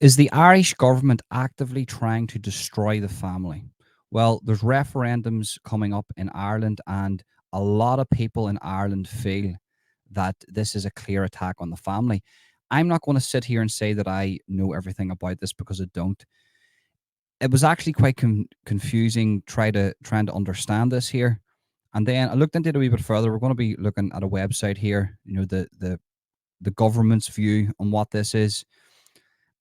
Is the Irish government actively trying to destroy the family? Well, there's referendums coming up in Ireland, and a lot of people in Ireland feel that this is a clear attack on the family. I'm not going to sit here and say that I know everything about this because I don't. It was actually quite confusing trying to understand this here. And then I looked into it a wee bit further. We're going to be looking at a website here, the government's view on what this is.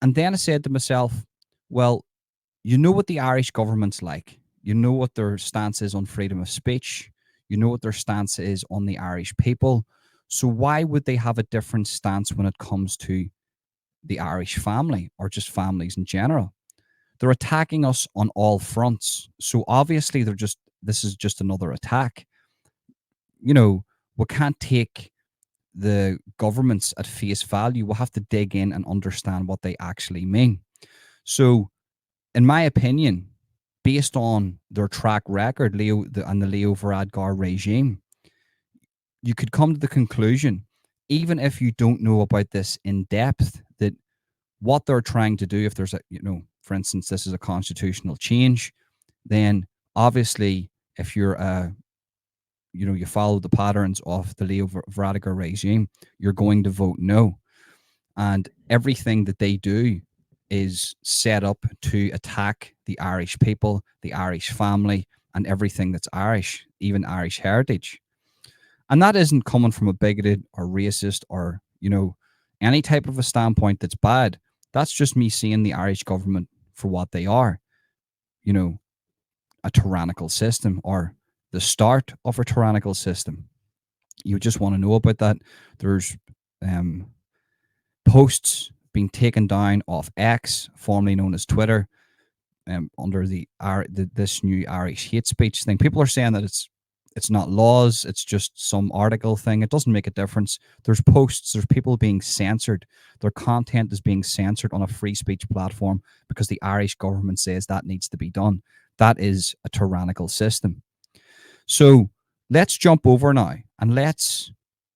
And then I said to myself, well, you know what the Irish government's like. You know what their stance is on freedom of speech. You know what their stance is on the Irish people. So why would they have a different stance when it comes to the Irish family or just families in general? They're attacking us on all fronts. So obviously this is just another attack. We can't take the governments at face value. We'll have to dig in and understand what they actually mean. So, in my opinion, based on their track record, and the Leo Varadkar regime, you could come to the conclusion, even if you don't know about this in depth, that what they're trying to do, if there's for instance, this is a constitutional change, then obviously, if you're you follow the patterns of the Leo Varadkar regime, you're going to vote no. And everything that they do is set up to attack the Irish people, the Irish family, and everything that's Irish, even Irish heritage. And that isn't coming from a bigoted or racist or, any type of a standpoint that's bad. That's just me seeing the Irish government for what they are, a tyrannical system, or the start of a tyrannical system. You just want to know about that. There's posts being taken down off X, formerly known as Twitter, under this new Irish hate speech thing. People are saying that it's not laws, it's just some article thing. It doesn't make a difference. There's posts, there's people being censored. Their content is being censored on a free speech platform because the Irish government says that needs to be done. That is a tyrannical system. So let's jump over now and let's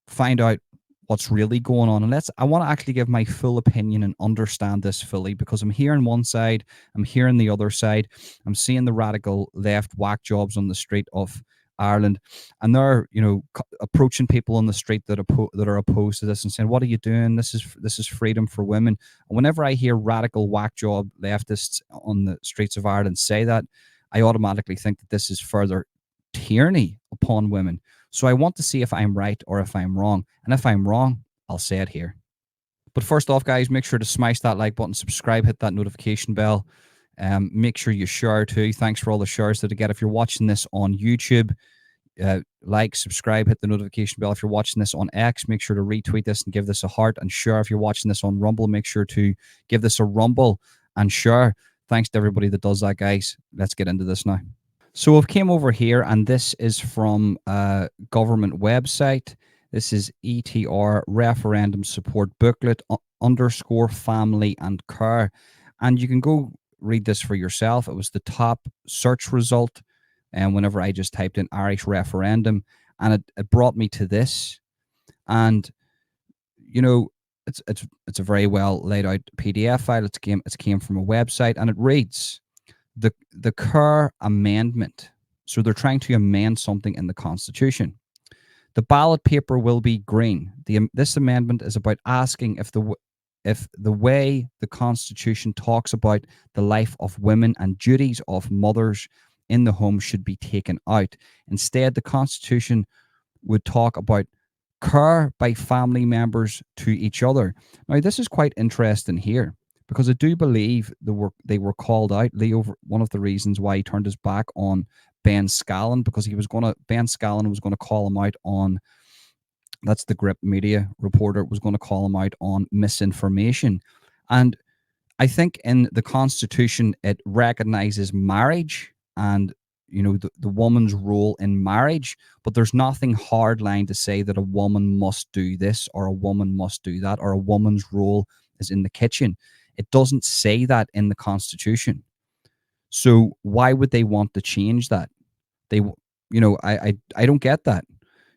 find out what's really going on. And I want to actually give my full opinion and understand this fully, because I'm hearing one side, I'm hearing the other side. I'm seeing the radical left whack jobs on the street of Ireland, and they're approaching people on the street that are opposed to this and saying, "What are you doing? This is freedom for women." And whenever I hear radical whack job leftists on the streets of Ireland say that, I automatically think that this is further tyranny upon women. So I want to see if I'm right or if I'm wrong. And if I'm wrong, I'll say it here. But first off, guys, make sure to smash that like button, subscribe, hit that notification bell. Make sure you share too. Thanks for all the shares that I get. If you're watching this on YouTube, like, subscribe, hit the notification bell. If you're watching this on X, make sure to retweet this and give this a heart and share. If you're watching this on Rumble, make sure to give this a rumble and share. Thanks to everybody that does that, guys. Let's get into this now. So I've came over here, and this is from a government website. This is ETR referendum support booklet _ family and care. And you can go read this for yourself. It was the top search result. And whenever I just typed in Irish referendum, and it brought me to this. And, it's a very well laid out PDF file. It came from a website, and it reads, the Kerr Amendment. So they're trying to amend something in the Constitution. The ballot paper will be green. This amendment is about asking if the way the Constitution talks about the life of women and duties of mothers in the home should be taken out. Instead, the Constitution would talk about care by family members to each other. Now, this is quite interesting here, because I do believe they were called out. Leo, one of the reasons why he turned his back on Ben Scallon, because Ben Scallon was going to call him out on, that's the Grip Media reporter, was going to call him out on misinformation. And I think in the Constitution, it recognizes marriage and the woman's role in marriage, but there's nothing hardline to say that a woman must do this or a woman must do that, or a woman's role is in the kitchen. It doesn't say that in the Constitution. So why would they want to change that? I don't get that.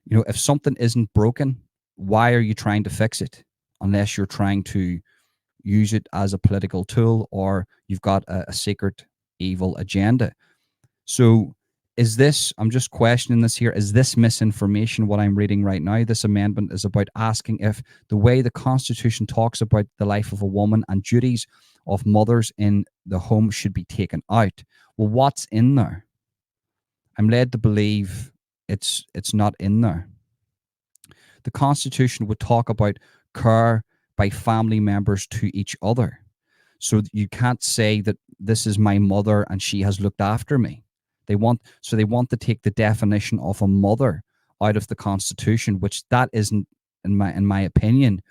If something isn't broken, why are you trying to fix it? Unless you're trying to use it as a political tool, or you've got a secret evil agenda. So is this, I'm just questioning this here, is this misinformation what I'm reading right now? This amendment is about asking if the way the Constitution talks about the life of a woman and duties of mothers in the home should be taken out. Well, what's in there? I'm led to believe it's not in there. The Constitution would talk about care by family members to each other. So you can't say that this is my mother and she has looked after me. They want to take the definition of a mother out of the Constitution, which that isn't, in my opinion,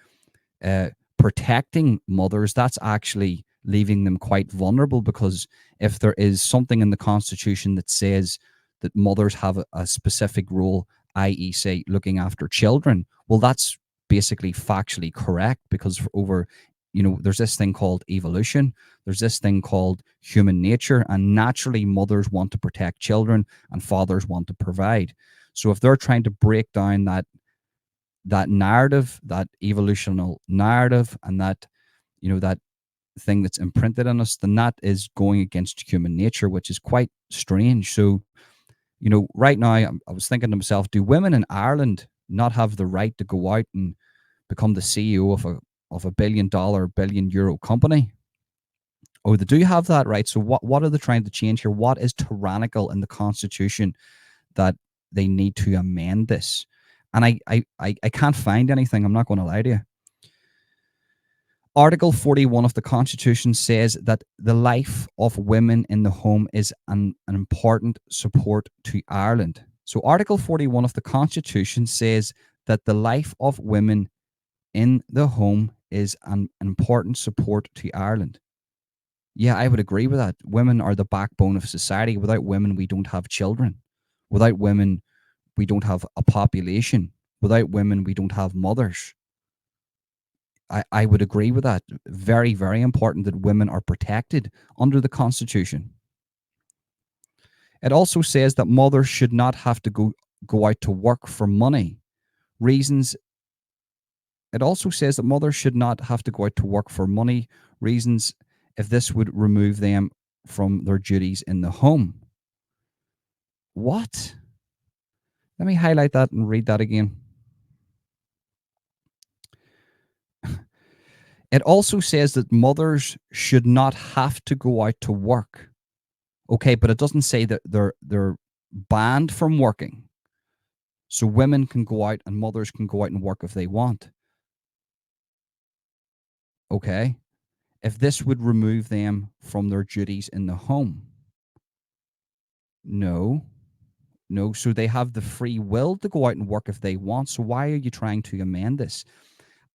uh, protecting mothers. That's actually leaving them quite vulnerable, because if there is something in the Constitution that says that mothers have a specific role, i.e., say looking after children, well, that's basically factually correct, because for over, there's this thing called evolution, there's this thing called human nature, and naturally mothers want to protect children and fathers want to provide. So if they're trying to break down that narrative, that evolutional narrative, and that thing that's imprinted on us, then that is going against human nature, which is quite strange. So, right now, I was thinking to myself, do women in Ireland not have the right to go out and become the CEO of a $1 billion, €1 billion company? Oh, they do have that right. So what are they trying to change here? What is tyrannical in the Constitution that they need to amend this? And I can't find anything. I'm not going to lie to you. Article 41 of the Constitution says that the life of women in the home is an important support to Ireland. So Article 41 of the Constitution says that the life of women in the home is an important support to Ireland. Yeah, I would agree with that. Women are the backbone of society. Without women, we don't have children. Without women, we don't have a population. Without women, we don't have mothers. I would agree with that. Very, very important that women are protected under the Constitution. It also says that mothers should not have to go out to work for money. Reasons. It also says that mothers should not have to go out to work for money. Reasons if this would remove them from their duties in the home. What? Let me highlight that and read that again. It also says that mothers should not have to go out to work. Okay, but it doesn't say that they're banned from working. So women can go out and mothers can go out and work if they want. Okay. If this would remove them from their duties in the home. No. No. So they have the free will to go out and work if they want. So why are you trying to amend this?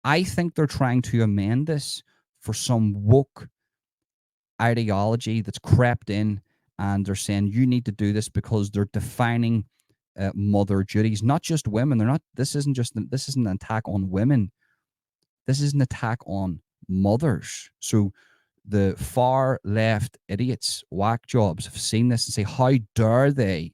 I think they're trying to amend this for some woke ideology that's crept in, and they're saying you need to do this because they're defining mother duties, not just women. They're not. This isn't an attack on women. This is an attack on mothers. So the far left idiots, whack jobs, have seen this and say, how dare they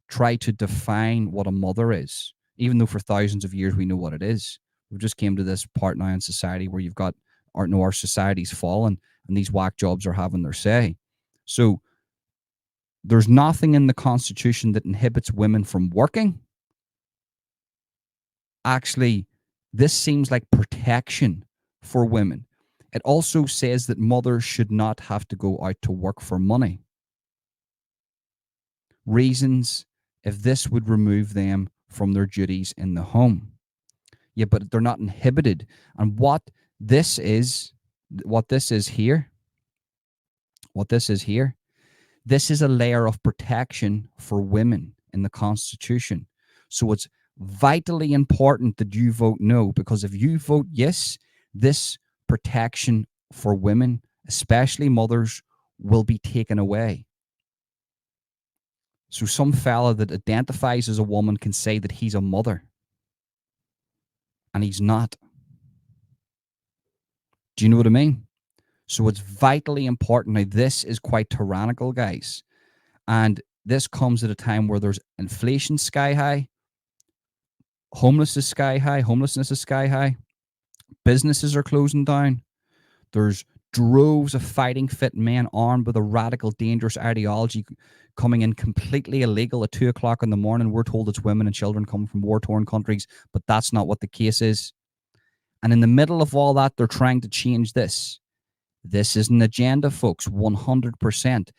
try to define what a mother is, even though for thousands of years we know what it is. We've just came to this part now in society where you've got our society's fallen and these whack jobs are having their say. So there's nothing in the Constitution that inhibits women from working. Actually, this seems like protection for women. It also says that mothers should not have to go out to work for money. Reasons if this would remove them from their duties in the home. Yeah, but they're not inhibited. And what this is here, this is a layer of protection for women in the Constitution. So it's vitally important that you vote no, because if you vote yes, this protection for women, especially mothers, will be taken away. So some fella that identifies as a woman can say that he's a mother, and he's not. Do you know what I mean? So it's vitally important. Now, this is quite tyrannical, guys. And this comes at a time where there's inflation sky high, homelessness is sky high, businesses are closing down. There's droves of fighting fit men armed with a radical, dangerous ideology coming in completely illegal at 2 o'clock in the morning. We're told it's women and children coming from war-torn countries, but that's not what the case is. And in the middle of all that, they're trying to change this. This is an agenda, folks, 100%.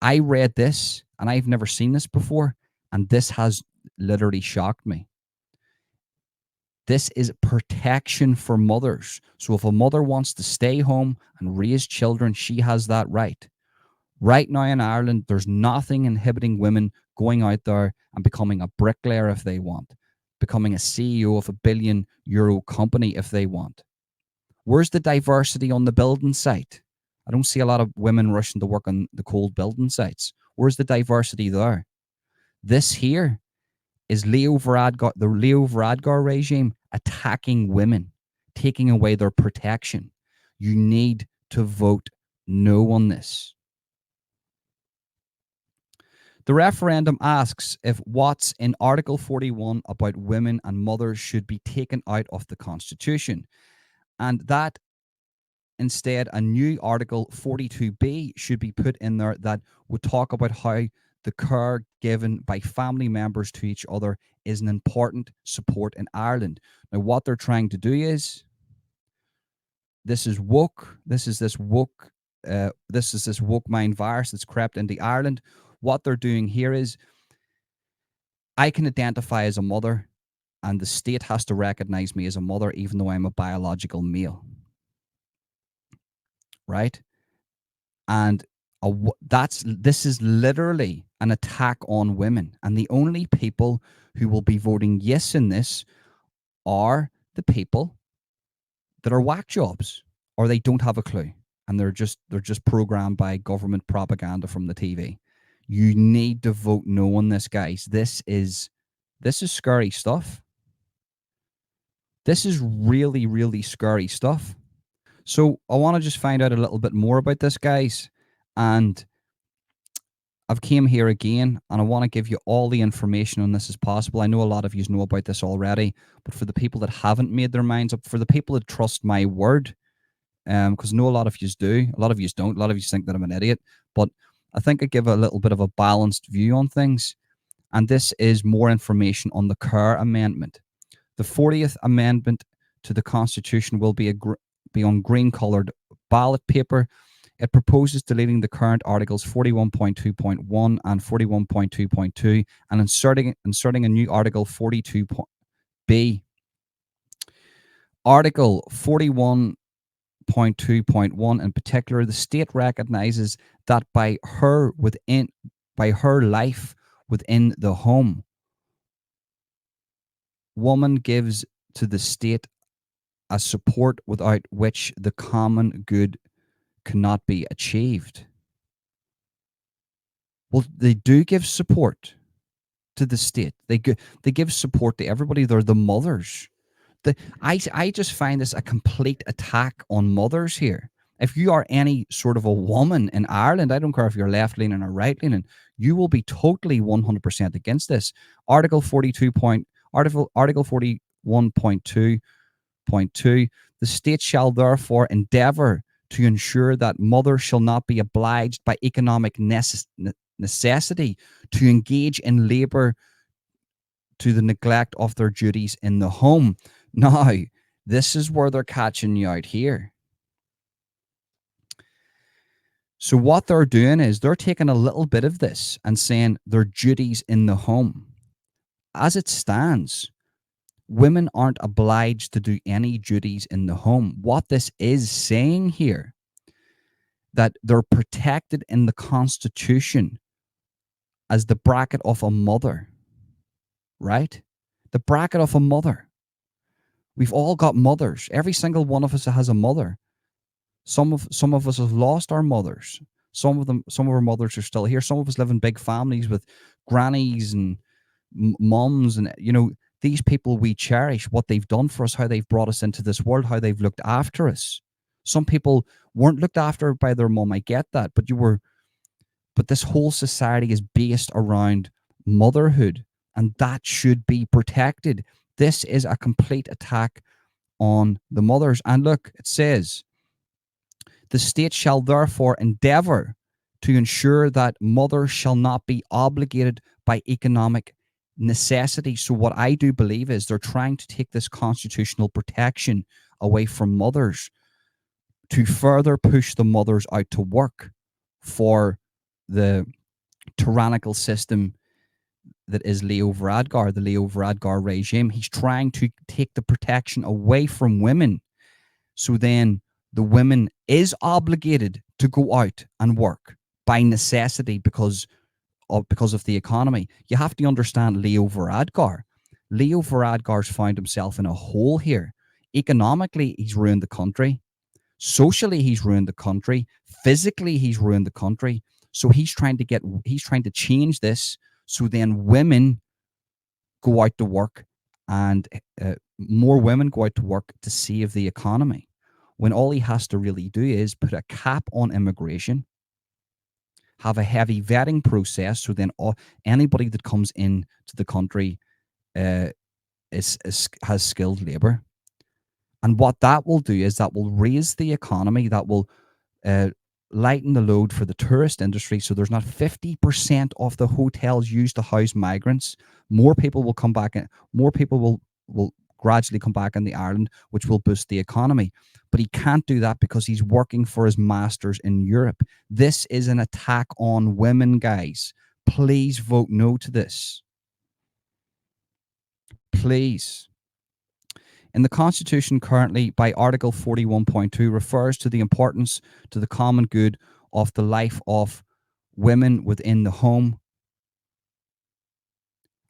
I read this, and I've never seen this before, and this has literally shocked me. This is protection for mothers. So if a mother wants to stay home and raise children, she has that right. Right now in Ireland, there's nothing inhibiting women going out there and becoming a bricklayer if they want, becoming a CEO of a €1 billion company if they want. Where's the diversity on the building site? I don't see a lot of women rushing to work on the cold building sites. Where's the diversity there? This here is the Leo Varadkar regime attacking women, taking away their protection. You need to vote no on this. The referendum asks if what's in Article 41 about women and mothers should be taken out of the Constitution, and that instead a new Article 42B should be put in there that would talk about how the care given by family members to each other is an important support in Ireland. Now, what they're trying to do is this is woke. This is this woke mind virus that's crept into Ireland. What they're doing here is I can identify as a mother, and the state has to recognize me as a mother, even though I'm a biological male. Right? And this is literally an attack on women. And the only people who will be voting yes in this are the people that are whack jobs, or they don't have a clue, and they're just programmed by government propaganda from the TV. You need to vote no on this, guys. This is scary stuff. This is really, really scary stuff. So I want to just find out a little bit more about this, guys. And I've came here again, and I want to give you all the information on this as possible. I know a lot of you know about this already, but for the people that haven't made their minds up, for the people that trust my word, because I know a lot of you do, a lot of you don't, a lot of you think that I'm an idiot, but I think I give a little bit of a balanced view on things. And this is more information on the Kerr Amendment. The 40th Amendment to the Constitution will be on green-coloured ballot paper. It proposes deleting the current Articles 41.2.1 and 41.2.2 and inserting a new Article 42B. Article 41.2.1 in particular, the state recognizes that by her life within the home, woman gives to the state a support without which the common good cannot be achieved. Well, they do give support to the state. They give support to everybody. They're the mothers. I just find this a complete attack on mothers here. If you are any sort of a woman in Ireland, I don't care if you're left leaning or right leaning, you will be totally 100% against this. Article 41.2.2, the state shall therefore endeavour to ensure that mothers shall not be obliged by economic necessity to engage in labour to the neglect of their duties in the home. Now, this is where they're catching you out here. So what they're doing is they're taking a little bit of this and saying their duties in the home. As it stands, women aren't obliged to do any duties in the home. What this is saying here, that they're protected in the Constitution as the bracket of a mother, right? The bracket of a mother. We've all got mothers. Every single one of us has a mother. Some of us have lost our mothers. Some of our mothers are still here. Some of us live in big families with grannies and mums, and these people we cherish, what they've done for us, how they've brought us into this world, how they've looked after us. Some people weren't looked after by their mum. I get that, but this whole society is based around motherhood, and that should be protected. This is a complete attack on the mothers. And look, it says The state shall therefore endeavour to ensure that mothers shall not be obligated by economic necessity. So what I do believe is they're trying to take this constitutional protection away from mothers to further push the mothers out to work for the tyrannical system that is Leo Varadkar, the Leo Varadkar regime. He's trying to take the protection away from women. So then the women is obligated to go out and work by necessity because of the economy. You have to understand Leo Varadkar. Leo Varadkar's found himself in a hole here. Economically, he's ruined the country. Socially, he's ruined the country. Physically, he's ruined the country. So he's trying to change this. So then women go out to work, and more women go out to work to save the economy. When all he has to really do is put a cap on immigration, have a heavy vetting process, so then anybody that comes in to the country has skilled labor. And what that will do is that will raise the economy, that will lighten the load for the tourist industry. So there's not 50% of the hotels used to house migrants. More people will come back, and more people will gradually come back in the Ireland, which will boost the economy. But he can't do that because he's working for his masters in Europe. This is an attack on women, guys. Please vote no to this. Please. In the Constitution currently, by Article 41.2, refers to the importance to the common good of the life of women within the home,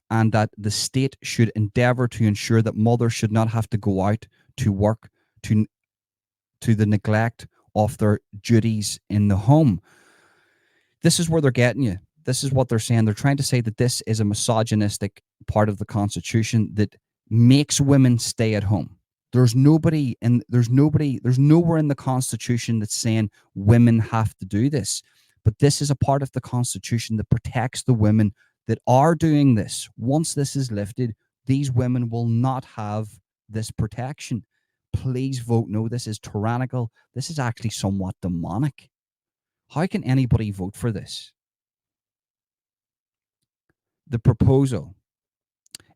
and that the state should endeavour to ensure that mothers should not have to go out to work to the neglect of their duties in the home. This is where they're getting you. This is what they're saying. They're trying to say that this is a misogynistic part of the Constitution that makes women stay at home. There's nowhere in the Constitution that's saying women have to do this. But this is a part of the Constitution that protects the women that are doing this. Once this is lifted, these women will not have this protection. Please vote no. This is tyrannical. This is actually somewhat demonic. How can anybody vote for this? The proposal.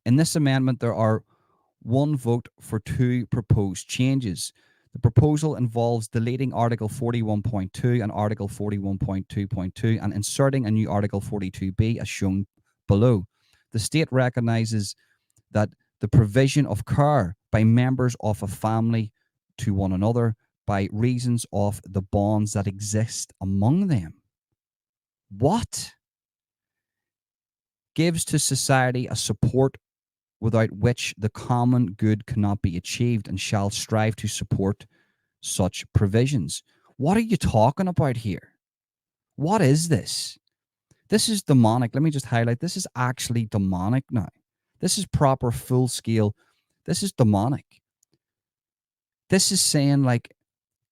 In this amendment, there are one vote for two proposed changes. The proposal involves deleting Article 41.2 and Article 41.2.2 and inserting a new Article 42b as shown below. The state recognises that the provision of care by members of a family to one another by reasons of the bonds that exist among them. What? Gives to society a support without which the common good cannot be achieved, and shall strive to support such provisions. What are you talking about here? What is this? This is demonic. Let me just highlight, this is actually demonic now. This is proper full scale. This is demonic. This is saying, like,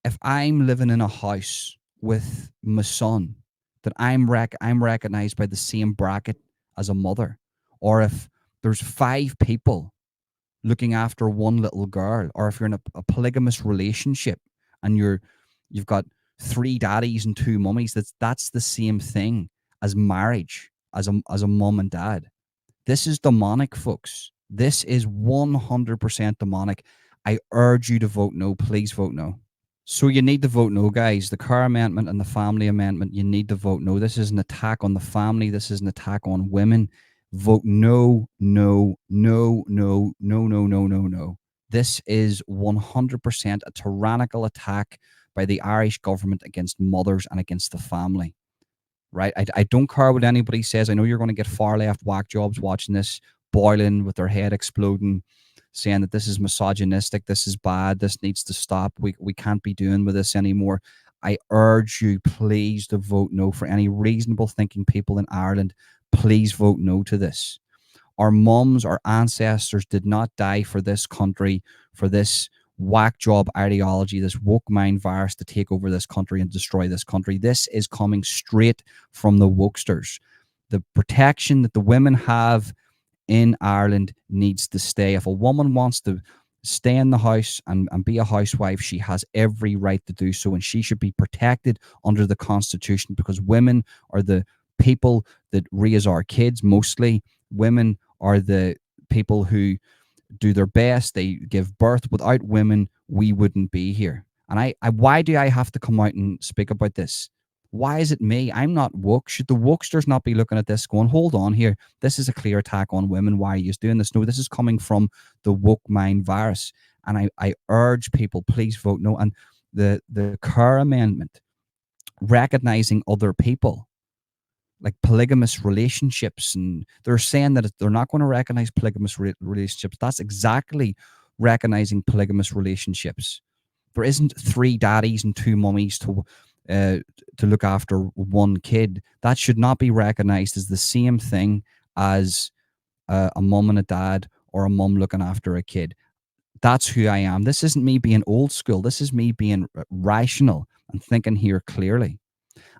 if I'm living in a house with my son, that I'm recognized by the same bracket as a mother, or if there's 5 people looking after one little girl, or if you're in a polygamous relationship and you've got 3 daddies and 2 mummies, that's the same thing as marriage, as a mum and dad. This is demonic, folks. This is 100% demonic. I urge you to vote no. Please vote no. So you need to vote no, guys. The Care Amendment and the Family Amendment, you need to vote no. This is an attack on the family. This is an attack on women. Vote no, no, no, no, no, no, no, no, no. This is 100% a tyrannical attack by the Irish government against mothers and against the family. Right? I don't care what anybody says. I know you're going to get far left whack jobs watching this, boiling with their head exploding, saying that this is misogynistic, this is bad, this needs to stop. We can't be doing with this anymore. I urge you, please, to vote no. For any reasonable thinking people in Ireland, please vote no to this. Our mums, our ancestors did not die for this country, for this whack job ideology, this woke mind virus to take over this country and destroy this country. This is coming straight from the wokesters. The protection that the women have in Ireland needs to stay. If a woman wants to stay in the house and be a housewife. She has every right to do so, and she should be protected under the Constitution, because women are the people that raise our kids. Mostly women are the people who do their best. They give birth. Without women, we wouldn't be here. And why do I have to come out and speak about this? Why is it me? I'm not woke. Should the wokesters not be looking at this going, hold on here, this is a clear attack on women. Why are you doing this? No, this is coming from the woke mind virus. And I urge people, please vote no. And the Kerr Amendment, recognizing other people, like polygamous relationships, and they're saying that they're not going to recognize polygamous relationships. That's exactly recognizing polygamous relationships. There isn't three daddies and two mummies uh, to look after one kid. That should not be recognized as the same thing as a mum and a dad, or a mum looking after a kid. That's who I am. This isn't me being old school. This is me being rational and thinking here clearly.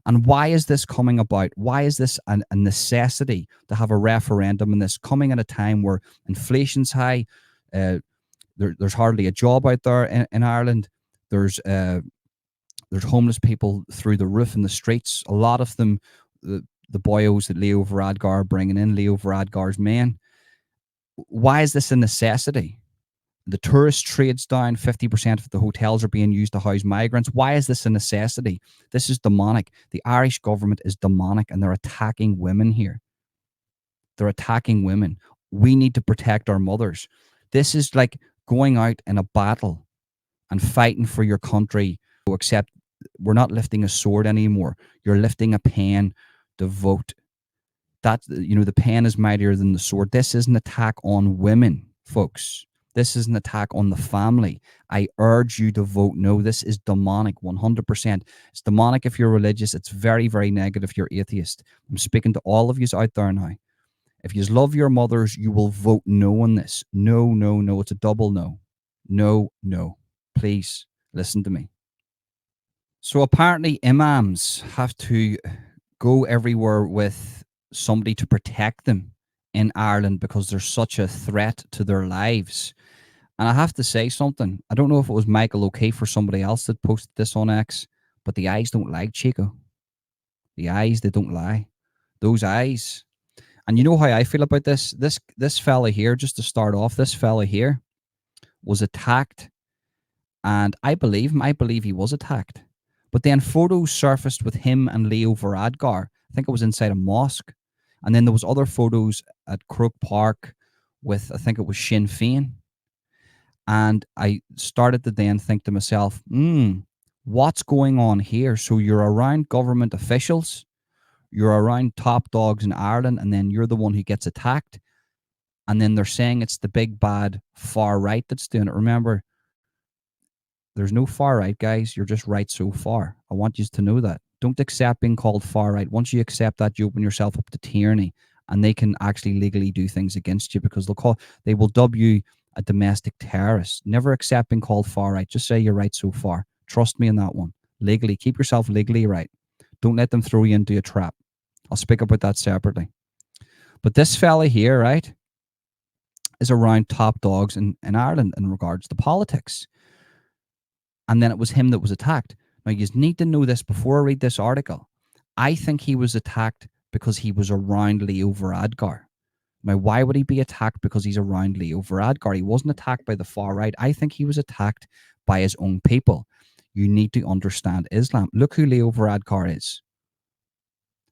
And why is this coming about? Why is this a necessity to have a referendum, and this coming at a time where inflation's high? There's hardly a job out there in Ireland. There's homeless people through the roof in the streets. A lot of them, the boyos that Leo Varadkar are bringing in, Leo Varadkar's men. Why is this a necessity? The tourist trade's down. 50% of the hotels are being used to house migrants. Why is this a necessity? This is demonic. The Irish government is demonic, and they're attacking women here. They're attacking women. We need to protect our mothers. This is like going out in a battle and fighting for your country, except we're not lifting a sword anymore. You're lifting a pen to vote. That, the pen is mightier than the sword. This is an attack on women, folks. This is an attack on the family. I urge you to vote no. This is demonic, 100%. It's demonic if you're religious. It's very, very negative if you're atheist. I'm speaking to all of you out there now. If you love your mothers, you will vote no on this. No, no, no. It's a double no. No, no. Please listen to me. So apparently imams have to go everywhere with somebody to protect them in Ireland because there's such a threat to their lives. And I have to say something. I don't know if it was Michael O'Keefe or somebody else that posted this on X, but the eyes don't lie, Chico. The eyes, they don't lie. Those eyes. And you know how I feel about this? This fella here, just to start off, this fella here was attacked. And I believe him. I believe he was attacked. But then photos surfaced with him and Leo Varadkar. I think it was inside a mosque. And then there was other photos at Croke Park with, I think it was Sinn Féin. And I started to then think to myself, what's going on here? So you're around government officials, you're around top dogs in Ireland, and then you're the one who gets attacked. And then they're saying it's the big bad far right that's doing it. Remember, there's no far right, guys. You're just right so far. I want you to know that. Don't accept being called far right. Once you accept that, you open yourself up to tyranny, and they can actually legally do things against you, because they will dub you a domestic terrorist. Never accept being called far right. Just say you're right so far. Trust me on that one. Legally, keep yourself legally right. Don't let them throw you into a trap. I'll speak about that separately. But this fella here, right, is around top dogs in Ireland in regards to politics. And then it was him that was attacked. Now, you need to know this before I read this article. I think he was attacked because he was around Leo Varadkar. Now, why would he be attacked because he's around Leo Varadkar? He wasn't attacked by the far right. I think he was attacked by his own people. You need to understand Islam. Look who Leo Varadkar is.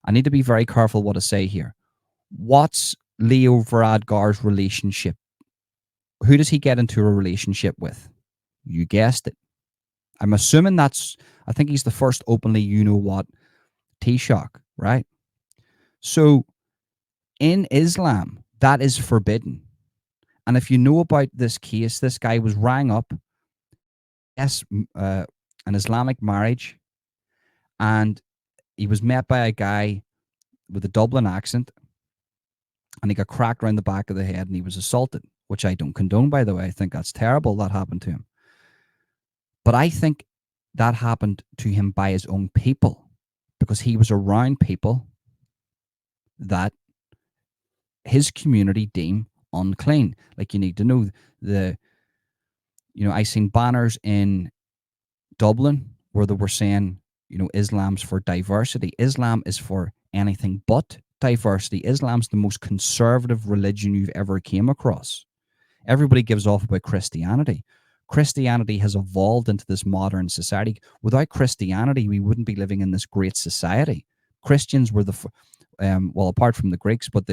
I need to be very careful what I say here. What's Leo Varadkar's relationship? Who does he get into a relationship with? You guessed it. I'm assuming I think he's the first openly, Taoiseach, right? So in Islam, that is forbidden. And if you know about this case, this guy was rang up, an Islamic marriage, and he was met by a guy with a Dublin accent, and he got cracked around the back of the head, and he was assaulted, which I don't condone, by the way. I think that's terrible that happened to him. But I think that happened to him by his own people, because he was around people that his community deem unclean. Like, you need to know, the I seen banners in Dublin where they were saying, Islam's for diversity. Islam is for anything but diversity. Islam's the most conservative religion you've ever came across. Everybody gives off about Christianity. Christianity has evolved into this modern society. Without Christianity, we wouldn't be living in this great society. Christians were well, apart from the Greeks, but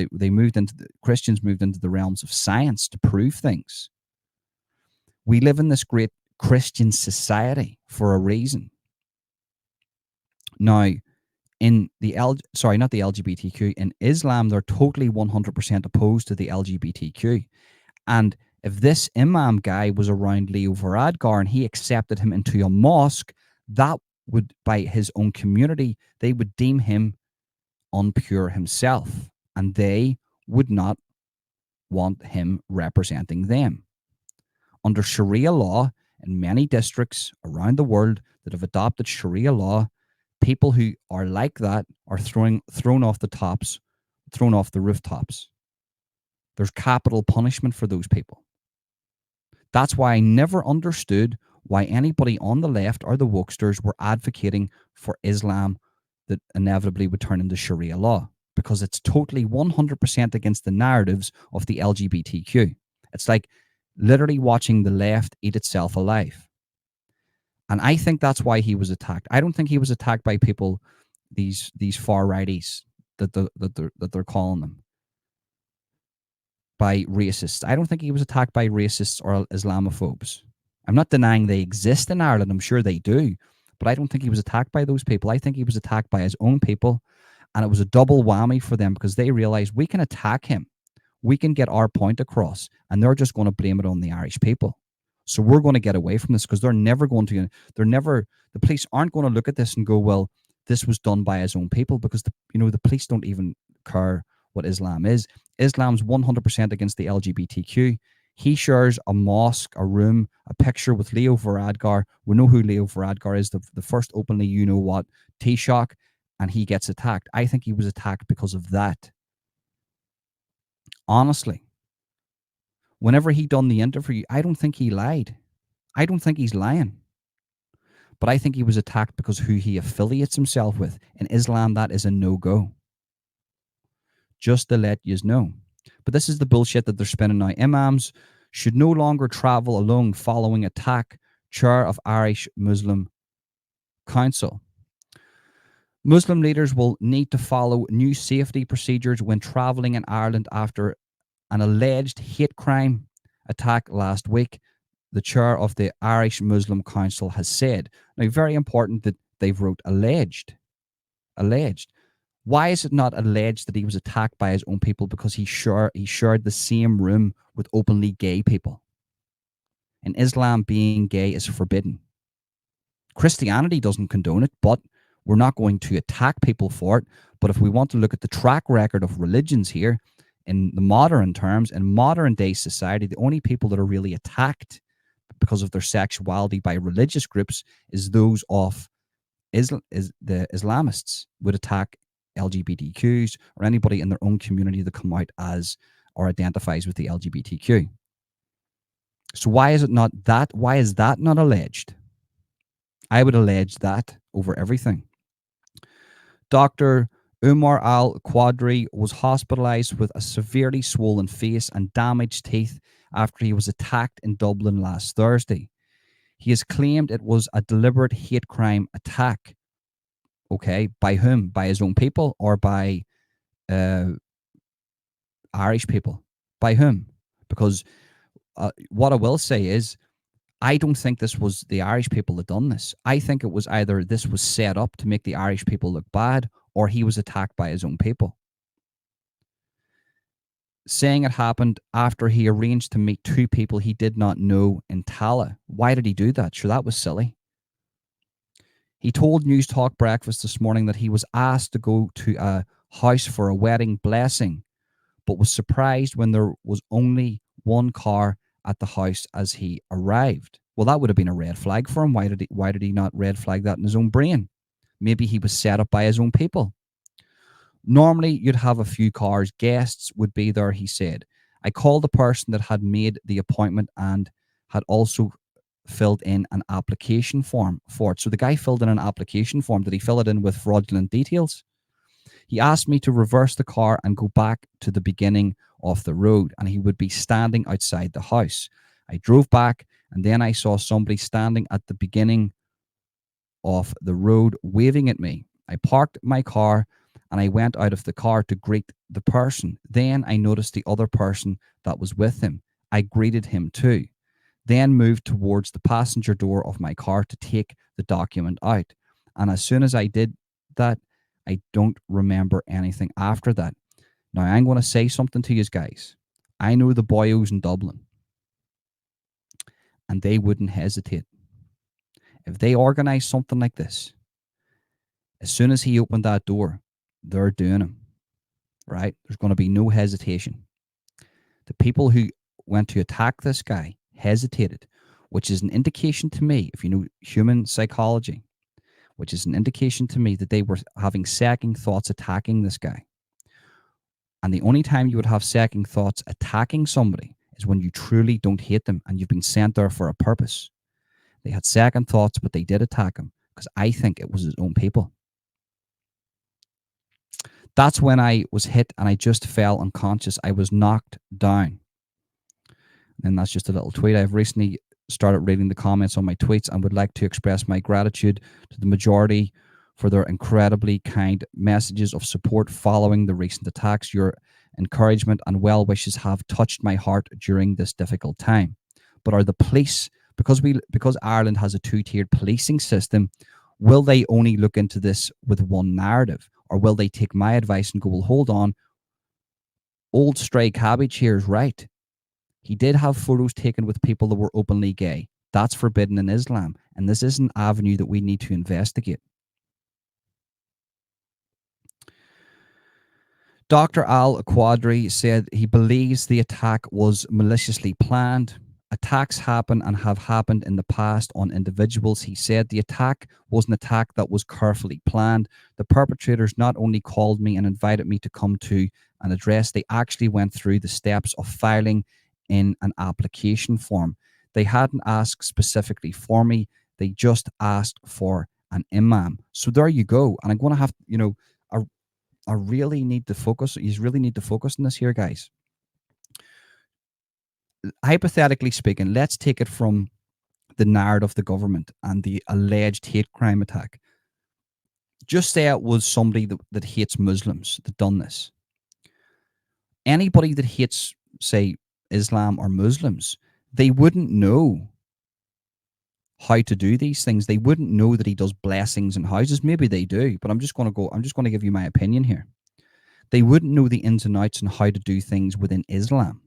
Christians moved into the realms of science to prove things. We live in this great Christian society for a reason. Now, in not the LGBTQ, in Islam, they're totally 100% opposed to the LGBTQ. And if this Imam guy was around Leo Varadkar and he accepted him into a mosque, that would, by his own community, they would deem him unpure himself, and they would not want him representing them. Under Sharia law, in many districts around the world that have adopted Sharia law, people who are like that are thrown off the rooftops. There's capital punishment for those people. That's why I never understood why anybody on the left or the wokesters were advocating for Islam that inevitably would turn into Sharia law, because it's totally 100% against the narratives of the LGBTQ. It's like literally watching the left eat itself alive. And I think that's why he was attacked. I don't think he was attacked by people, these far righties that they're calling them, by racists. I don't think he was attacked by racists or Islamophobes. I'm not denying they exist in Ireland. I'm sure they do. But I don't think he was attacked by those people. I think he was attacked by his own people. And it was a double whammy for them, because they realized we can attack him. We can get our point across. And they're just going to blame it on the Irish people. So we're going to get away from this, because the police aren't going to look at this and go, well, this was done by his own people, because the police don't even care what Islam is. Islam's 100% against the LGBTQ. He shares a mosque, a room, a picture with Leo Varadkar. We know who Leo Varadkar is, the first openly you-know-what Taoiseach, and he gets attacked. I think he was attacked because of that. Honestly. Whenever he done the interview, I don't think he lied. I don't think he's lying. But I think he was attacked because who he affiliates himself with. In Islam, that is a no-go. Just to let you know. But this is the bullshit that they're spinning now. Imams should no longer travel alone following attack. Chair of Irish Muslim Council. Muslim leaders will need to follow new safety procedures when travelling in Ireland after an alleged hate crime attack last week, the chair of the Irish Muslim Council has said. Now, very important that they've wrote alleged. Alleged. Why is it not alleged that he was attacked by his own people? Because he shared the same room with openly gay people. In Islam, being gay is forbidden. Christianity doesn't condone it, but we're not going to attack people for it. But if we want to look at the track record of religions here, in the modern terms, in modern day society, the only people that are really attacked because of their sexuality by religious groups is those of the Islamists would attack LGBTQs or anybody in their own community that come out as or identifies with the LGBTQ. So why is it not that? Why is that not alleged? I would allege that over everything. Dr. Umar Al-Quadri was hospitalized with a severely swollen face and damaged teeth after he was attacked in Dublin last Thursday. He has claimed it was a deliberate hate crime attack. Okay, by whom? By his own people or by Irish people? By whom? Because what I will say is, I don't think this was the Irish people that done this. I think it was either this was set up to make the Irish people look bad, or he was attacked by his own people. Saying it happened after he arranged to meet two people he did not know in Tala. Why did he do that? Sure, that was silly. He told News Talk Breakfast this morning that he was asked to go to a house for a wedding blessing, but was surprised when there was only one car at the house as he arrived. Well, that would have been a red flag for him. Why did he not red flag that in his own brain? Maybe he was set up by his own people. Normally, you'd have a few cars. Guests would be there, he said. I called the person that had made the appointment and had also filled in an application form for it. So the guy filled in an application form. Did he fill it in with fraudulent details? He asked me to reverse the car and go back to the beginning of the road, and he would be standing outside the house. I drove back, and then I saw somebody standing at the beginning of the road waving at me. I parked my car and I went out of the car to greet the person. Then I noticed the other person that was with him. I greeted him too. Then moved towards the passenger door of my car to take the document out. And as soon as I did that, I don't remember anything after that. Now, I'm going to say something to you guys. I know the boyos in Dublin, and they wouldn't hesitate. If they organize something like this, as soon as he opened that door, they're doing him, right? There's going to be no hesitation. The people who went to attack this guy hesitated, which is an indication to me, if you know human psychology, which is an indication to me that they were having second thoughts attacking this guy. And the only time you would have second thoughts attacking somebody is when you truly don't hate them and you've been sent there for a purpose. They had second thoughts, but they did attack him because I think it was his own people. That's when I was hit and I just fell unconscious. I was knocked down. And that's just a little tweet. I've recently started reading the comments on my tweets and would like to express my gratitude to the majority for their incredibly kind messages of support following the recent attacks. Your encouragement and well wishes have touched my heart during this difficult time. But are the police, because Ireland has a two-tiered policing system, will they only look into this with one narrative? Or will they take my advice and go, well, hold on, old stray cabbage here is right. He did have photos taken with people that were openly gay. That's forbidden in Islam. And this is an avenue that we need to investigate. Dr. Al-Quadri said he believes the attack was maliciously planned. Attacks happen and have happened in the past on individuals. He said the attack was an attack that was carefully planned. The perpetrators not only called me and invited me to come to an address, they actually went through the steps of filing in an application form. They hadn't asked specifically for me. They just asked for an imam. So there you go. And I'm going to have, I really need to focus. You really need to focus on this here, guys. Hypothetically speaking, let's take it from the narrative of the government and the alleged hate crime attack. Just say it was somebody that hates Muslims that done this. Anybody that hates, say, Islam or Muslims, they wouldn't know how to do these things. They wouldn't know that he does blessings in houses. Maybe they do, but I'm just going to give you my opinion here. They wouldn't know the ins and outs and how to do things within Islam.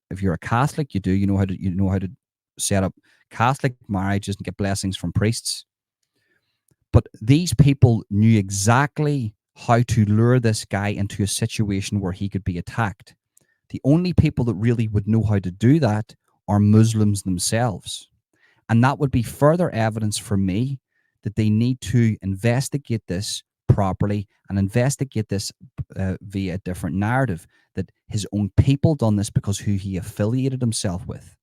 If you're a Catholic, you do. You know how to set up Catholic marriages and get blessings from priests. But these people knew exactly how to lure this guy into a situation where he could be attacked. The only people that really would know how to do that are Muslims themselves. And that would be further evidence for me that they need to investigate this properly and investigate this via a different narrative, that his own people done this because who he affiliated himself with.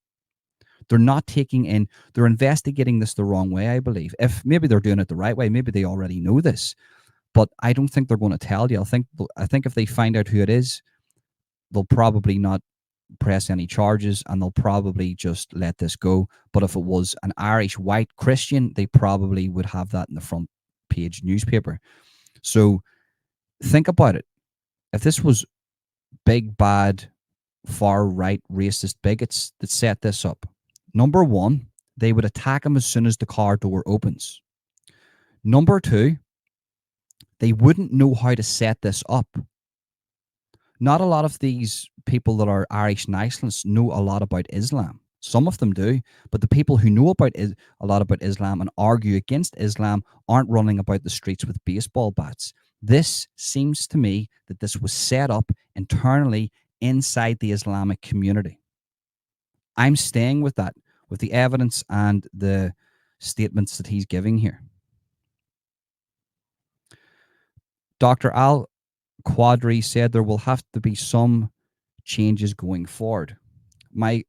They're not they're investigating this the wrong way, I believe. If maybe they're doing it the right way, maybe they already know this, but I don't think they're going to tell you. I think if they find out who it is, they'll probably not press any charges and they'll probably just let this go. But if it was an Irish white Christian, they probably would have that in the front page newspaper. So think about it. If this was big, bad, far right, racist bigots that set this up, number one, they would attack him as soon as the car door opens. Number two, they wouldn't know how to set this up. Not a lot of these people that are Irish nationalists know a lot about Islam. Some of them do, but the people who know a lot about Islam and argue against Islam aren't running about the streets with baseball bats. This seems to me that this was set up internally inside the Islamic community. I'm staying with that, with the evidence and the statements that he's giving here. Dr. Al-Quadri said there will have to be some changes going forward. My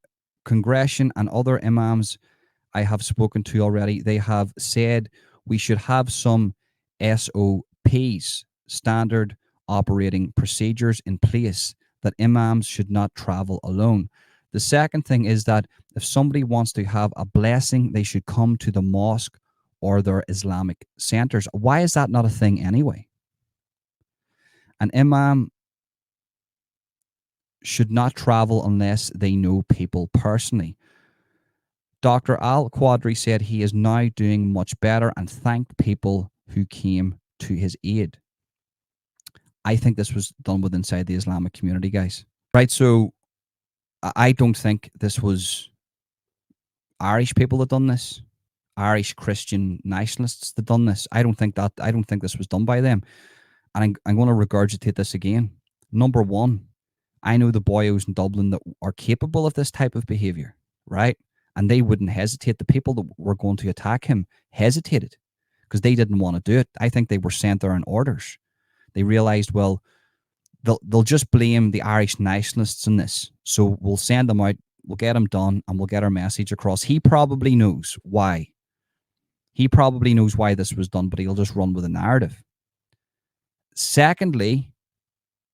congregation and other imams I have spoken to already, they have said we should have some SOPs, standard operating procedures in place, that imams should not travel alone. The second thing is that if somebody wants to have a blessing, they should come to the mosque or their Islamic centers. Why is that not a thing anyway? An imam should not travel unless they know people personally. Dr. Al Quadri said he is now doing much better and thanked people who came to his aid. I think this was done with inside the Islamic community, guys. Right, so I don't think this was Irish people that done this, Irish Christian nationalists that done this. I don't think this was done by them. And I'm going to regurgitate this again. Number one, I know the boyos in Dublin that are capable of this type of behavior, right? And they wouldn't hesitate. The people that were going to attack him hesitated because they didn't want to do it. I think they were sent there on orders. They realized, well, they'll just blame the Irish nationalists in this. So we'll send them out, we'll get them done, and we'll get our message across. He probably knows why. He probably knows why this was done, but he'll just run with a narrative. Secondly,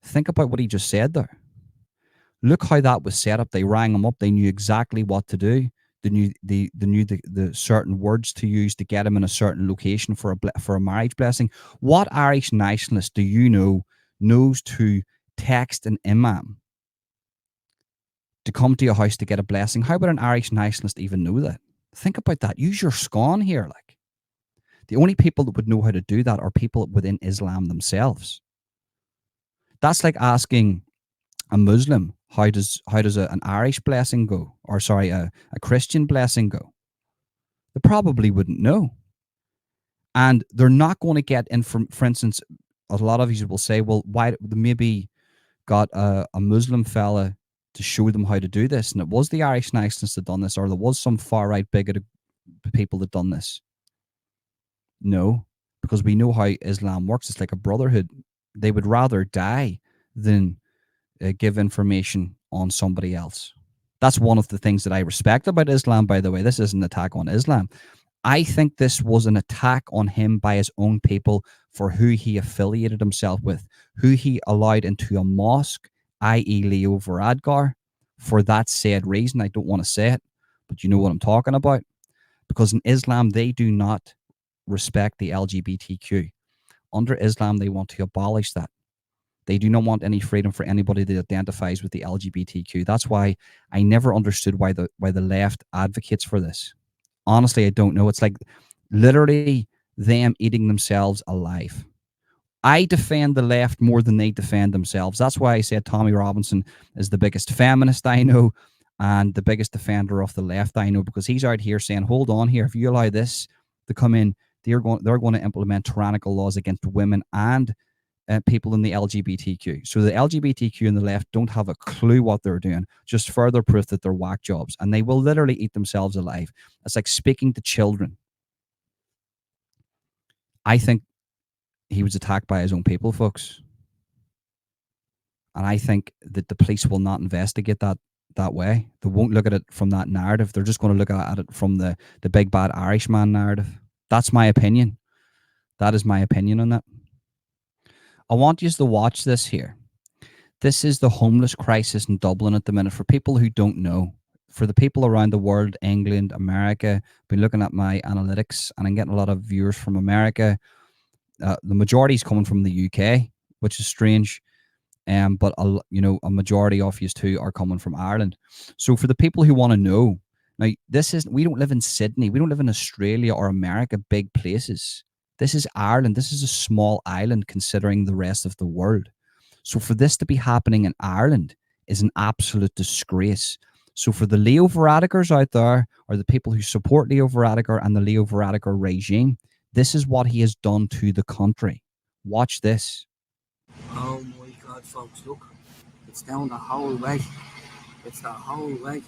think about what he just said there. Look how that was set up. They rang him up. They knew exactly what to do. They knew the certain words to use to get him in a certain location for a marriage blessing. What Irish nationalist do you know knows to text an imam to come to your house to get a blessing? How would an Irish nationalist even know that? Think about that. Use your scone here. Like, the only people that would know how to do that are people within Islam themselves. That's like asking a Muslim, how does an Irish blessing go? Or sorry, a Christian blessing go? They probably wouldn't know. And they're not going to get in from, for instance, a lot of you will say, well, why they maybe got a Muslim fella to show them how to do this, and it was the Irish nationalists that done this, or there was some far right bigoted people that done this. No, because we know how Islam works. It's like a brotherhood. They would rather die than give information on somebody else. That's one of the things that I respect about Islam, by the way. This isn't an attack on Islam. I think this was an attack on him by his own people for who he affiliated himself with, who he allowed into a mosque, i.e. Leo Varadkar, for that said reason. I don't want to say it, but you know what I'm talking about. Because in Islam, they do not respect the LGBTQ. Under Islam, they want to abolish that. They do not want any freedom for anybody that identifies with the LGBTQ. That's why I never understood why the left advocates for this. Honestly, I don't know. It's like literally them eating themselves alive. I defend the left more than they defend themselves. That's why I said Tommy Robinson is the biggest feminist I know and the biggest defender of the left I know, because he's out here saying, hold on here, if you allow this to come in, they're going to implement tyrannical laws against women and people in the LGBTQ. So the LGBTQ and the left don't have a clue what they're doing. Just further proof that they're whack jobs, and they will literally eat themselves alive. It's like speaking to children. I think he was attacked by his own people, folks. And I think that the police will not investigate that way. They won't look at it from that narrative. They're just going to look at it from the big bad Irishman narrative. That's my opinion. That is my opinion on that. I want you to watch this here. This is the homeless crisis in Dublin at the minute. For people who don't know, for the people around the world, England, America, I've been looking at my analytics and I'm getting a lot of viewers from America. The majority is coming from the UK, which is strange. But a majority of you too are coming from Ireland. So for the people who want to know, now we don't live in Sydney, we don't live in Australia or America, big places. This is Ireland. This is a small island considering the rest of the world. So for this to be happening in Ireland is an absolute disgrace. So for the Leo Varadkars out there, or the people who support Leo Varadkar and the Leo Varadkar regime, this is what he has done to the country. Watch this. Oh my God, folks, look. It's down the whole way. It's the whole way.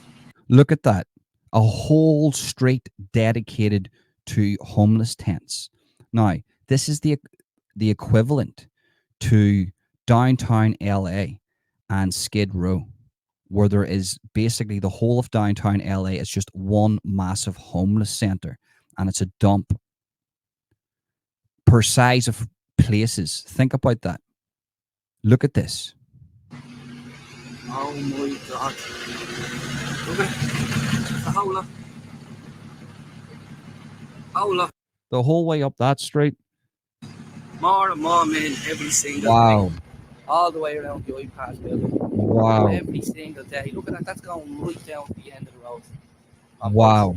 Look at that. A whole street dedicated to homeless tents. Now, this is the equivalent to downtown LA and Skid Row. where there is basically the whole of downtown LA is just one massive homeless center, and it's a dump per size of places. Think about that. Look at this. Oh my God. Look at it. It's a whole lot. The whole way up that street. More and more men every single day. Wow. All the way around the iPad building. Wow. Every single day. Look at that. That's going right down to the end of the road. Wow.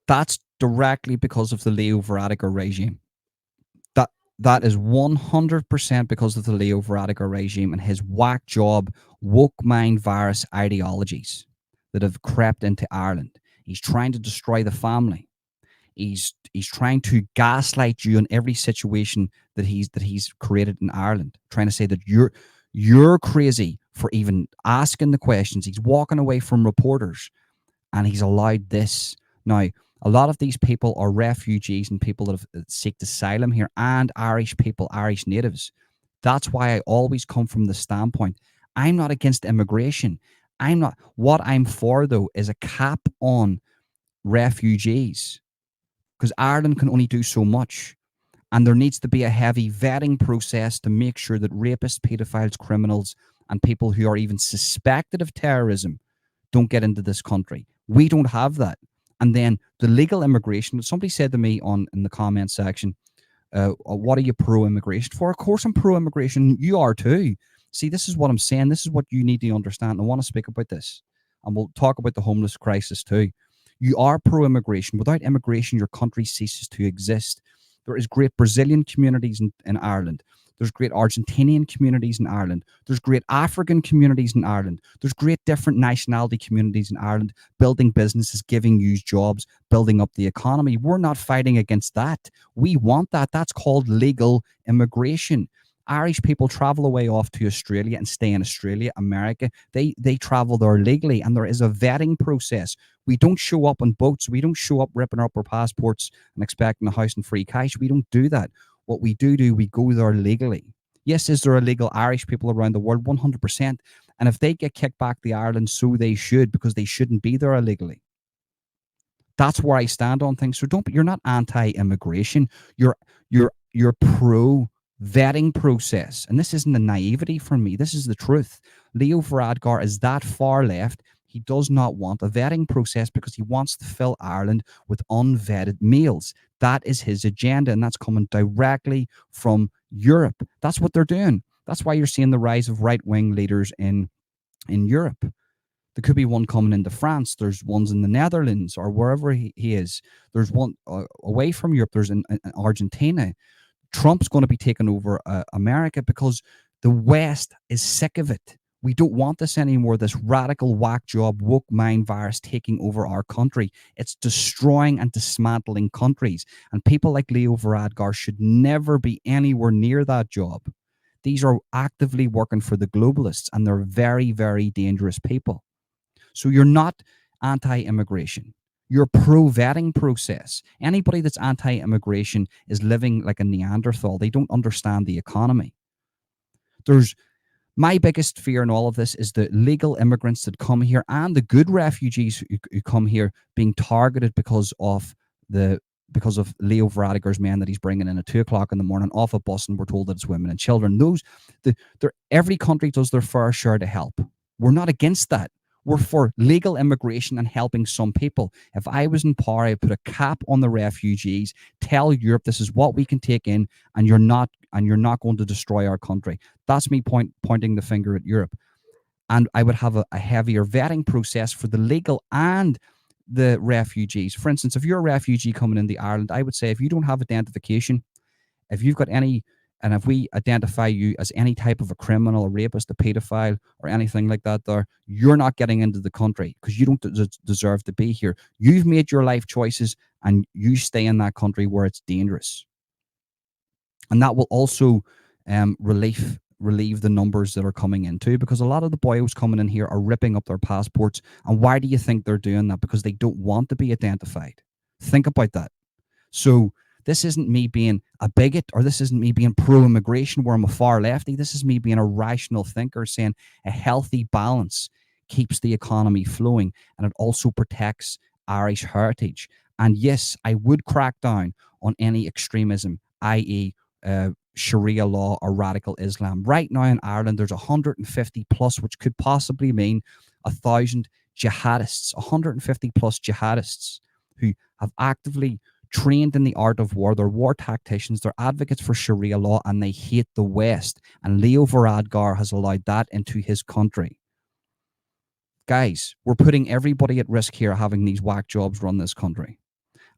That's directly because of the Leo Varadkar regime. That is 100% because of the Leo Varadkar regime and his whack job woke mind virus ideologies that have crept into Ireland. He's trying to destroy the family. He's trying to gaslight you in every situation that he's created in Ireland, trying to say that you're crazy for even asking the questions. He's walking away from reporters, and he's allowed this. Now, a lot of these people are refugees and people that have seeked asylum here, and Irish people, Irish natives. That's why I always come from the standpoint, I'm not against immigration. I'm not. What I'm for, though, is a cap on refugees, because Ireland can only do so much. And there needs to be a heavy vetting process to make sure that rapists, pedophiles, criminals, and people who are even suspected of terrorism don't get into this country. We don't have that. And then the legal immigration. Somebody said to me in the comment section, what are you pro-immigration for? Of course I'm pro-immigration. You are too. See, this is what I'm saying. This is what you need to understand. I want to speak about this. And we'll talk about the homeless crisis too. You are pro-immigration. Without immigration, your country ceases to exist. There is great Brazilian communities in Ireland. There's great Argentinian communities in Ireland. There's great African communities in Ireland. There's great different nationality communities in Ireland, building businesses, giving you jobs, building up the economy. We're not fighting against that. We want that. That's called legal immigration. Irish people travel away off to Australia and stay in Australia, America. They travel there legally, and there is a vetting process. We don't show up on boats. We don't show up ripping up our passports and expecting a house and free cash. We don't do that. What we do, we go there legally. Yes, is there illegal Irish people around the world? 100%. And if they get kicked back to Ireland, so they should, because they shouldn't be there illegally. That's where I stand on things. So you're not anti-immigration. You're pro vetting process. And this isn't the naivety from me. This is the truth. Leo Varadkar is that far left. He does not want a vetting process because he wants to fill Ireland with unvetted males. That is his agenda, and that's coming directly from Europe. That's what they're doing. That's why you're seeing the rise of right-wing leaders in Europe. There could be one coming into France. There's ones in the Netherlands or wherever he is. There's one away from Europe. There's in Argentina. Trump's going to be taking over America because the West is sick of it. We don't want this anymore, this radical whack job, woke mind virus taking over our country. It's destroying and dismantling countries. And people like Leo Varadkar should never be anywhere near that job. These are actively working for the globalists, and they're very, very dangerous people. So you're not anti-immigration. You're pro-vetting process. Anybody that's anti-immigration is living like a Neanderthal. They don't understand the economy. My biggest fear in all of this is the legal immigrants that come here and the good refugees who come here being targeted because of Leo Varadkar's men that he's bringing in at 2:00 in the morning off a bus, and we're told that it's women and children. Every country does their fair share to help. We're not against that. We're for legal immigration and helping some people. If I was in power, I'd put a cap on the refugees, tell Europe this is what we can take in, and you're not going to destroy our country. That's me pointing the finger at Europe. And I would have a heavier vetting process for the legal and the refugees. For instance, if you're a refugee coming into Ireland, I would say if you don't have identification, if you've got any, and if we identify you as any type of a criminal, a rapist, a pedophile, or anything like that, you're not getting into the country because you don't deserve to be here. You've made your life choices, and you stay in that country where it's dangerous. And that will also relieve the numbers that are coming in too, because a lot of the boyos coming in here are ripping up their passports. And why do you think they're doing that? Because they don't want to be identified. Think about that. So This isn't me being a bigot, or this isn't me being pro-immigration where I'm a far lefty. This is me being a rational thinker saying a healthy balance keeps the economy flowing, and it also protects Irish heritage. And yes, I would crack down on any extremism, i.e., Sharia law or radical Islam. Right now in Ireland, there's 150 plus, which could possibly mean 1,000 jihadists, 150 plus jihadists who have actively trained in the art of war. They're war tacticians, they're advocates for Sharia law, and they hate the West. And Leo Varadkar has allowed that into his country. Guys, we're putting everybody at risk here having these whack jobs run this country.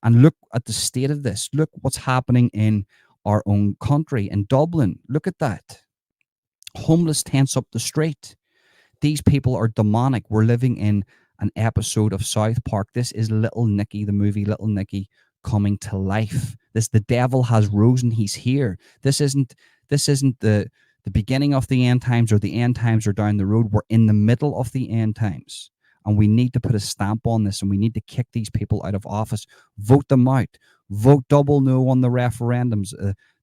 And look at the state of this. Look what's happening in our own country, in Dublin. Look at that. Homeless tents up the street. These people are demonic. We're living in an episode of South Park. This is Little Nicky, the movie Little Nicky, coming to life. The devil has risen. He's here. This isn't the beginning of the end times, or the end times are down the road. We're in the middle of the end times. And we need to put a stamp on this, and we need to kick these people out of office. Vote them out. Vote double no on the referendums,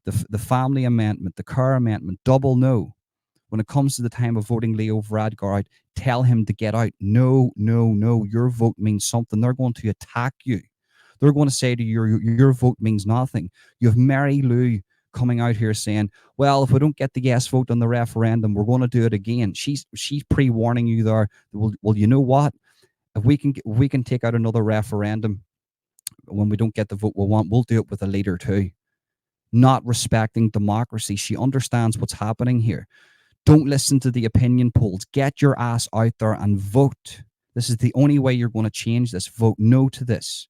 the family amendment, the Kerr amendment, double no. When it comes to the time of voting Leo Varadkar out, tell him to get out. No, no, no. Your vote means something. They're going to attack you. They're going to say to you, your vote means nothing. You have Mary Lou coming out here saying, well, if we don't get the yes vote on the referendum, we're going to do it again. She's pre-warning you there. Well, you know what? If we can take out another referendum when we don't get the vote we want, we'll do it with a leader too. Not respecting democracy. She understands what's happening here. Don't listen to the opinion polls. Get your ass out there and vote. This is the only way you're going to change this. Vote no to this,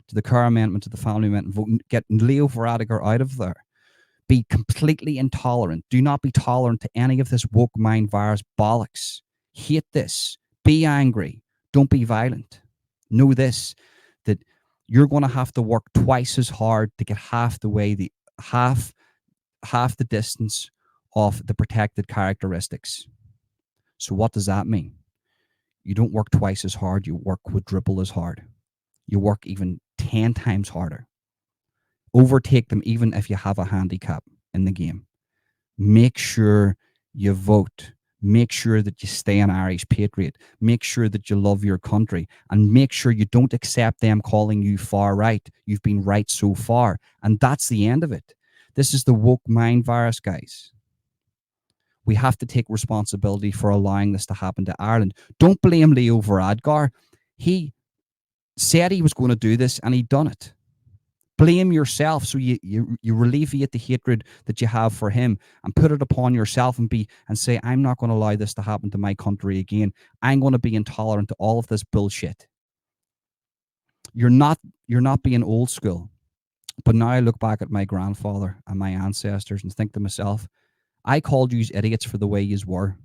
to the Kerr amendment, to the family amendment. Vote, get Leo Varadkar out of there. Be completely intolerant. Do not be tolerant to any of this woke mind virus bollocks. Hate this. Be angry. Don't be violent. Know this, that you're going to have to work twice as hard to get half the way, half the distance of the protected characteristics. So what does that mean? You don't work twice as hard, you work quadruple as hard. You work even 10 times harder. Overtake them even if you have a handicap in the game. Make sure you vote. Make sure that you stay an Irish patriot. Make sure that you love your country. And make sure you don't accept them calling you far right. You've been right so far. And that's the end of it. This is the woke mind virus, guys. We have to take responsibility for allowing this to happen to Ireland. Don't blame Leo Varadkar. He said he was going to do this, and he done it. Blame yourself, so you alleviate the hatred that you have for him, and put it upon yourself and say, I'm not going to allow this to happen to my country again. I'm going to be intolerant to all of this bullshit. You're not being old school. But now I look back at my grandfather and my ancestors and think to myself, I called you idiots for the way you were,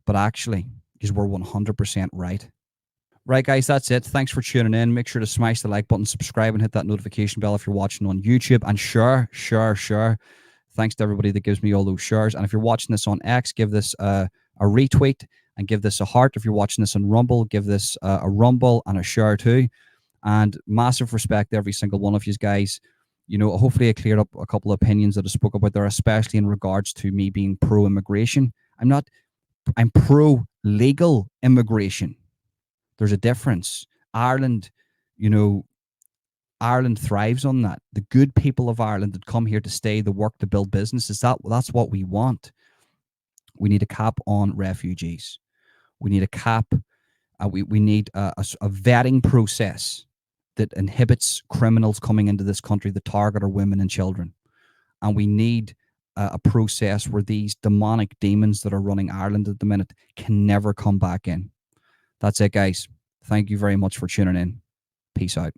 but actually, you were 100% right. Right, guys, that's it. Thanks for tuning in. Make sure to smash the like button, subscribe, and hit that notification bell if you're watching on YouTube. And share. Thanks to everybody that gives me all those shares. And if you're watching this on X, give this a retweet and give this a heart. If you're watching this on Rumble, give this a rumble and a share too. And massive respect to every single one of you guys. You know, hopefully I cleared up a couple of opinions that I spoke about there, especially in regards to me being pro-immigration. I'm pro-legal immigration. There's a difference. Ireland thrives on that. The good people of Ireland that come here to stay, to work, to build businesses, that's what we want. We need a cap on refugees. We need a cap. We need a vetting process that inhibits criminals coming into this country that target our women and children. And we need a process where these demonic demons that are running Ireland at the minute can never come back in. That's it, guys. Thank you very much for tuning in. Peace out.